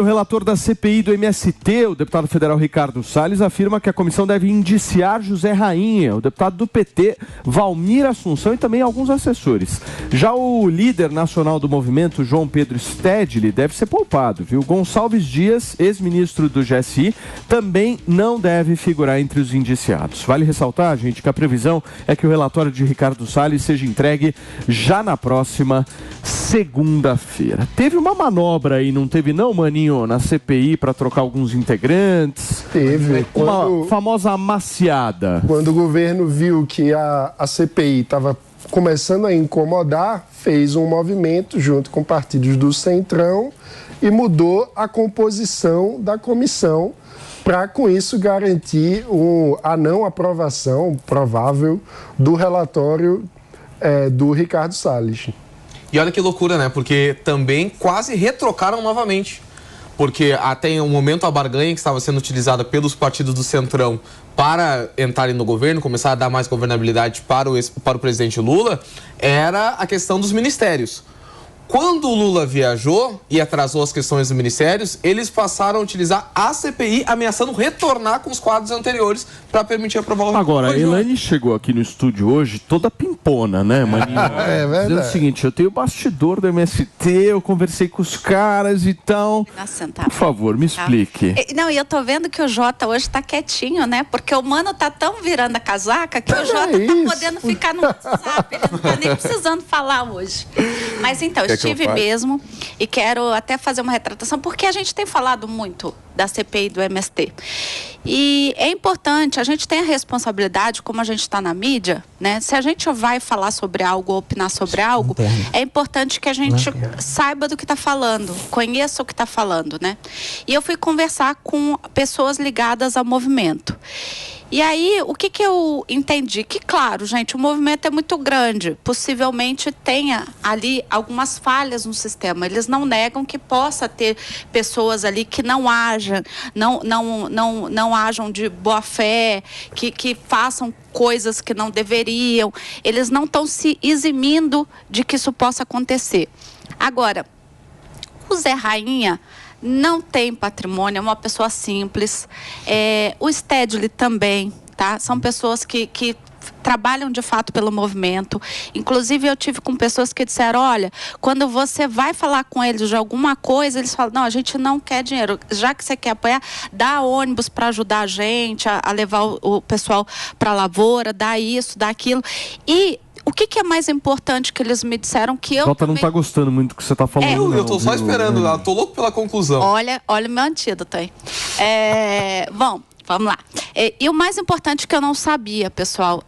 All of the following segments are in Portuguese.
O relator da CPI do MST, o deputado federal Ricardo Salles, afirma que a comissão deve indiciar José Rainha, o deputado do PT, Valmir Assunção e também alguns assessores. Já o líder nacional do movimento, João Pedro Stedley, deve ser poupado, viu? Gonçalves Dias, ex-ministro do GSI, também não deve figurar entre os indiciados. Vale ressaltar, gente, que a previsão é que o relatório de Ricardo Salles seja entregue já na próxima segunda-feira. Teve uma manobra aí, não teve não, Maninho? Na CPI para trocar alguns integrantes. Teve. Uma famosa amaciada. Quando o governo viu que a CPI estava começando a incomodar, fez um movimento junto com partidos do Centrão e mudou a composição da comissão para, com isso, garantir a não aprovação provável do relatório do Ricardo Salles. E olha que loucura, né? Porque também quase retrocaram novamente. Porque até o momento a barganha que estava sendo utilizada pelos partidos do Centrão para entrarem no governo, começar a dar mais governabilidade para o presidente Lula, era a questão dos ministérios. Quando o Lula viajou e atrasou as questões dos ministérios, eles passaram a utilizar a CPI, ameaçando retornar com os quadros anteriores para permitir aprovar o... Agora, a Elaine chegou aqui no estúdio hoje toda pimpona, né, Maninho? É verdade. Dizendo o seguinte, eu tenho o bastidor do MST, eu conversei com os caras e tal. Nossa, tá. Por favor, me explique. Não, e eu tô vendo que o Jota hoje tá quietinho, né? Porque o Mano tá tão virando a casaca que o Jota tá podendo ficar no WhatsApp. Ele não tá nem precisando falar hoje. Mas então, estive mesmo e quero até fazer uma retratação, porque a gente tem falado muito da CPI do MST. E é importante, a gente tem a responsabilidade, como a gente está na mídia, né? Se a gente vai falar sobre algo, opinar sobre algo, é importante que a gente saiba do que está falando, conheça o que está falando, né? E eu fui conversar com pessoas ligadas ao movimento. E aí, o que eu entendi? Que, claro, gente, o movimento é muito grande. Possivelmente tenha ali algumas falhas no sistema. Eles não negam que possa ter pessoas ali que não ajam de boa fé, que façam coisas que não deveriam. Eles não estão se eximindo de que isso possa acontecer. Agora, o Zé Rainha não tem patrimônio, é uma pessoa simples. O Stedley também, tá? São pessoas que trabalham de fato pelo movimento. Inclusive, eu tive com pessoas que disseram, olha, quando você vai falar com eles de alguma coisa, eles falam, não, a gente não quer dinheiro. Já que você quer apoiar, dá ônibus para ajudar a gente a levar o pessoal para a lavoura, dá isso, dá aquilo. E o que é mais importante que eles me disseram que eu Jota também... não tá gostando muito do que você tá falando. Eu tô só esperando, eu tô louco pela conclusão. Olha o meu antídoto aí. Bom, vamos lá. E o mais importante que eu não sabia, pessoal,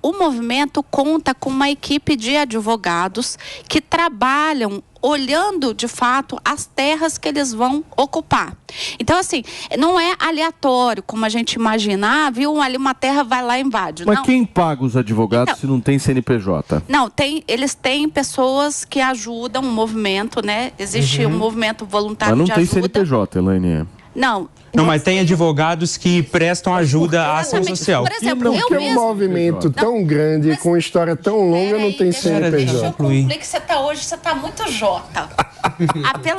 o movimento conta com uma equipe de advogados que trabalham olhando, de fato, as terras que eles vão ocupar. Então, assim, não é aleatório, como a gente imagina, viu, ali uma terra, vai lá e invade. Mas não. Quem paga os advogados então, se não tem CNPJ? Não, eles têm pessoas que ajudam o movimento, né? Existe um movimento voluntário de ajuda. Mas não tem CNPJ, Elaine. Não, mas tem advogados que prestam ajuda à ação social. Por exemplo, Porque um movimento tão grande, com história tão longa, não tem CNPJ. Deixa eu concluir que você tá muito Jota.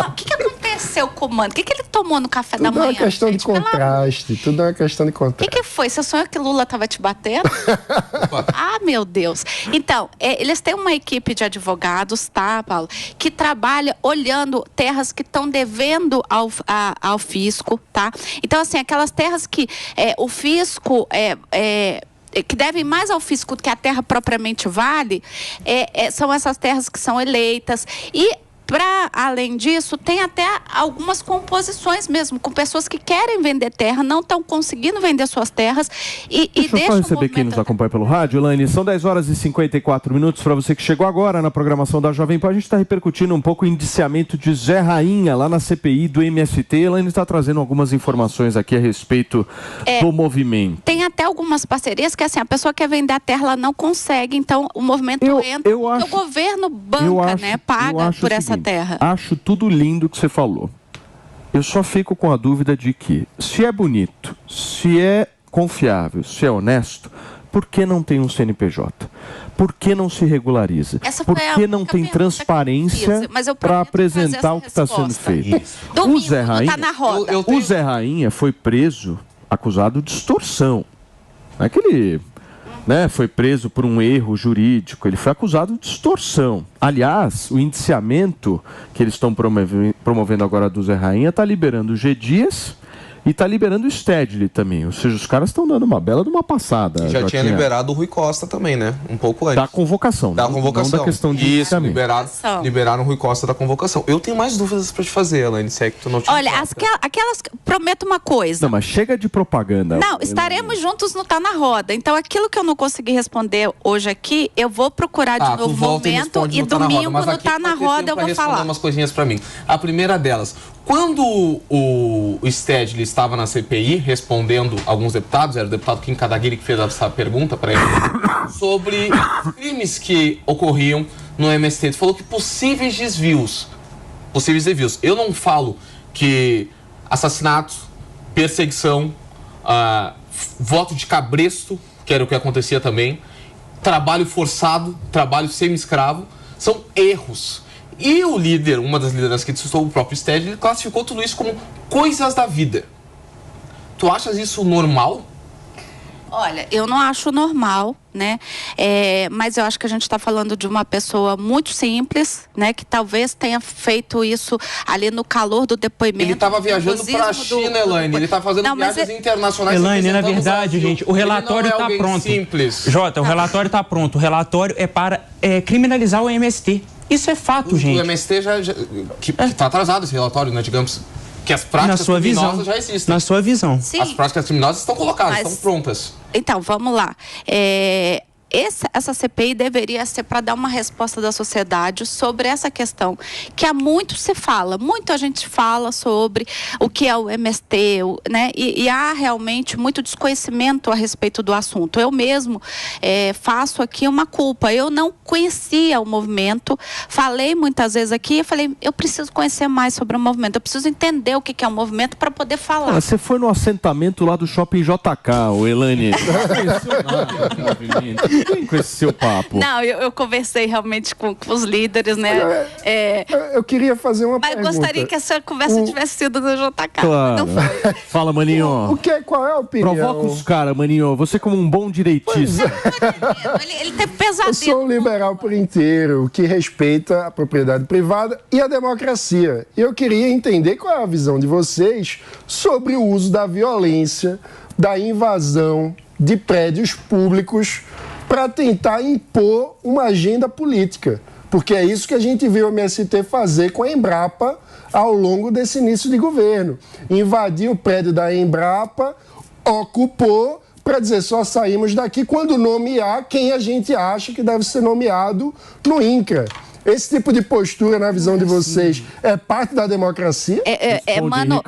O que aconteceu com o Mano? O que ele tomou no café da manhã? Tudo é uma questão de contraste. Tudo é uma questão de contraste. O que foi? Você sonhou que Lula estava te batendo? Ah, meu Deus. Então, eles têm uma equipe de advogados, tá, Paulo? Que trabalha olhando terras que estão devendo ao fisco, tá? Então, assim, aquelas terras que o fisco... que devem mais ao fisco do que a terra propriamente vale, são essas terras que são eleitas. E, para além disso, tem até algumas composições mesmo, com pessoas que querem vender terra, não estão conseguindo vender suas terras Deixa eu só receber quem nos acompanha pelo rádio, Elaine. São 10 horas e 54 minutos. Para você que chegou agora na programação da Jovem Pan, a gente está repercutindo um pouco o indiciamento de Zé Rainha lá na CPI do MST. Elaine está trazendo algumas informações aqui a respeito do movimento. Tem até algumas parcerias que, assim, a pessoa quer vender a terra, ela não consegue, então o movimento entra, o governo banca, paga por essa terra. Acho tudo lindo que você falou. Eu só fico com a dúvida de que, se é bonito, se é confiável, se é honesto, Por que não tem um CNPJ? Por que não se regulariza? Por que não tem transparência para apresentar o que está sendo feito? O Zé Rainha, tá na roda. O Zé Rainha foi preso, acusado de extorsão. Não é que ele foi preso por um erro jurídico, ele foi acusado de extorsão. Aliás, o indiciamento que eles estão promovendo agora do Zé Rainha está liberando o G. Dias e está liberando o Stedley também. Ou seja, os caras estão dando uma bela de uma passada. Já tinha liberado o Rui Costa também, né? Um pouco antes. Da convocação. Da convocação. Não da questão de isso, liberaram o Rui Costa da convocação. Eu tenho mais dúvidas para te fazer, Elaine, se é que tu não tinha. Olha, aquelas... Prometo uma coisa. Não, mas chega de propaganda. Não, estaremos juntos no Tá na Roda. Então, aquilo que eu não consegui responder hoje aqui, eu vou procurar de novo momento e domingo no Tá na Roda eu vou falar. Umas coisinhas para mim. A primeira delas, quando o Stedley estava na CPI respondendo alguns deputados, era o deputado Kim Kataguiri que fez essa pergunta para ele, sobre crimes que ocorriam no MST. Ele falou que possíveis desvios. Eu não falo que assassinatos, perseguição, voto de cabresto, que era o que acontecia também, trabalho forçado, trabalho semi-escravo, são erros. E o líder, uma das lideranças que citou, o próprio Stedley, classificou tudo isso como coisas da vida. Tu achas isso normal? Olha, eu não acho normal, né? Mas eu acho que a gente está falando de uma pessoa muito simples, né? Que talvez tenha feito isso ali no calor do depoimento. Ele estava viajando para a China, Elaine. Ele está fazendo viagens internacionais. Elaine, na verdade, gente, o relatório está pronto. Simples. Jota, o relatório está pronto. O relatório é para criminalizar o MST. Isso é fato, gente. O MST que está atrasado esse relatório, né? Digamos que as práticas criminosas já existem. Na sua visão. Sim. As práticas criminosas estão colocadas, estão prontas. Então, vamos lá. Essa CPI deveria ser para dar uma resposta da sociedade sobre essa questão, que há muito se fala, muita gente fala sobre o que é o MST, né? E há realmente muito desconhecimento a respeito do assunto. Eu mesmo faço aqui uma culpa, eu não conhecia o movimento, falei muitas vezes aqui, eu preciso conhecer mais sobre o movimento, eu preciso entender o que é o movimento para poder falar. Você foi no assentamento lá do Shopping JK, Elaine. Não conheceu nada do movimento. Com esse seu papo. Não, eu conversei realmente com os líderes, né? Eu queria fazer uma pergunta. Mas gostaria que essa conversa tivesse sido no JK. Claro. Não foi. Fala, Maninho. Qual é a opinião? Provoca os caras, Maninho. Você como um bom direitista. Ele tem pesadelo. Eu sou um liberal por inteiro, que respeita a propriedade privada e a democracia. E eu queria entender qual é a visão de vocês sobre o uso da violência, da invasão de prédios públicos para tentar impor uma agenda política. Porque é isso que a gente viu o MST fazer com a Embrapa ao longo desse início de governo. Invadiu o prédio da Embrapa, ocupou, para dizer só saímos daqui quando nomear quem a gente acha que deve ser nomeado no INCRA. Esse tipo de postura, na visão de vocês, é parte da democracia? Mano,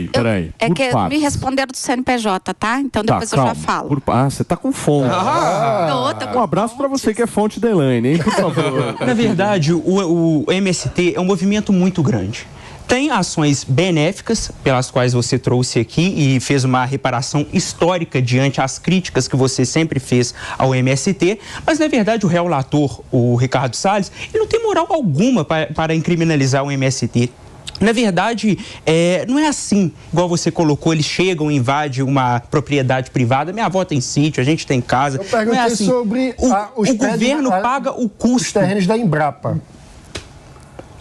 peraí. É que me responderam do CNPJ, tá? Então depois eu já falo. Você tá com fome. Um abraço pra você que é fonte da Elaine, hein? Por favor. Na verdade, o MST é um movimento muito grande. Tem ações benéficas, pelas quais você trouxe aqui e fez uma reparação histórica diante as críticas que você sempre fez ao MST, mas, na verdade, o relator, o Ricardo Salles, ele não tem moral alguma para incriminalizar o MST. Na verdade, não é assim, igual você colocou, eles chegam e invadem uma propriedade privada. Minha avó tem sítio, a gente tem casa. Eu perguntei não é assim. Sobre o governo paga o custo. Os terrenos da Embrapa.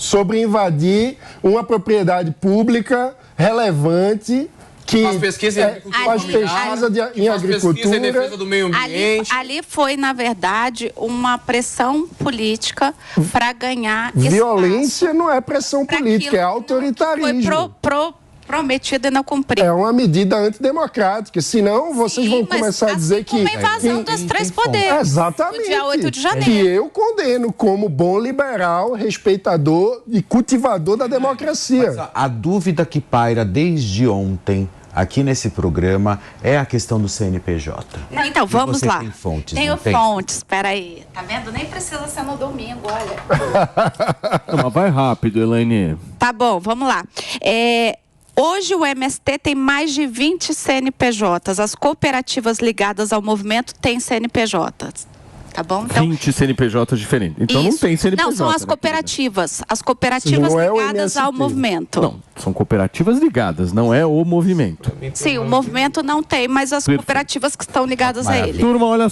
Sobre invadir uma propriedade pública relevante que faz pesquisa em agricultura, em agricultura, em defesa do meio ambiente. Ali foi, na verdade, uma pressão política para ganhar violência espaço. Não é pressão política, é autoritarismo. Foi prometido e não cumprido. É uma medida antidemocrática, senão vocês vão começar a dizer que... uma invasão dos três poderes. Exatamente. No dia 8 de janeiro. Que eu condeno como bom liberal, respeitador e cultivador da democracia. Mas a dúvida que paira desde ontem aqui nesse programa é a questão do CNPJ. Então, vamos lá. Tem fontes, Tenho fontes, peraí. Tá vendo? Nem precisa ser no domingo, olha. Não, mas vai rápido, Elaine. Tá bom, vamos lá. Hoje o MST tem mais de 20 CNPJs. As cooperativas ligadas ao movimento têm CNPJs. Tá bom? Então, 20 CNPJs diferentes. Então isso. Não tem CNPJ. Não, são as cooperativas. As cooperativas ligadas ao movimento. Não, são cooperativas ligadas, não é o movimento. Sim, o movimento não tem, mas as cooperativas que estão ligadas a ele. Turma, olha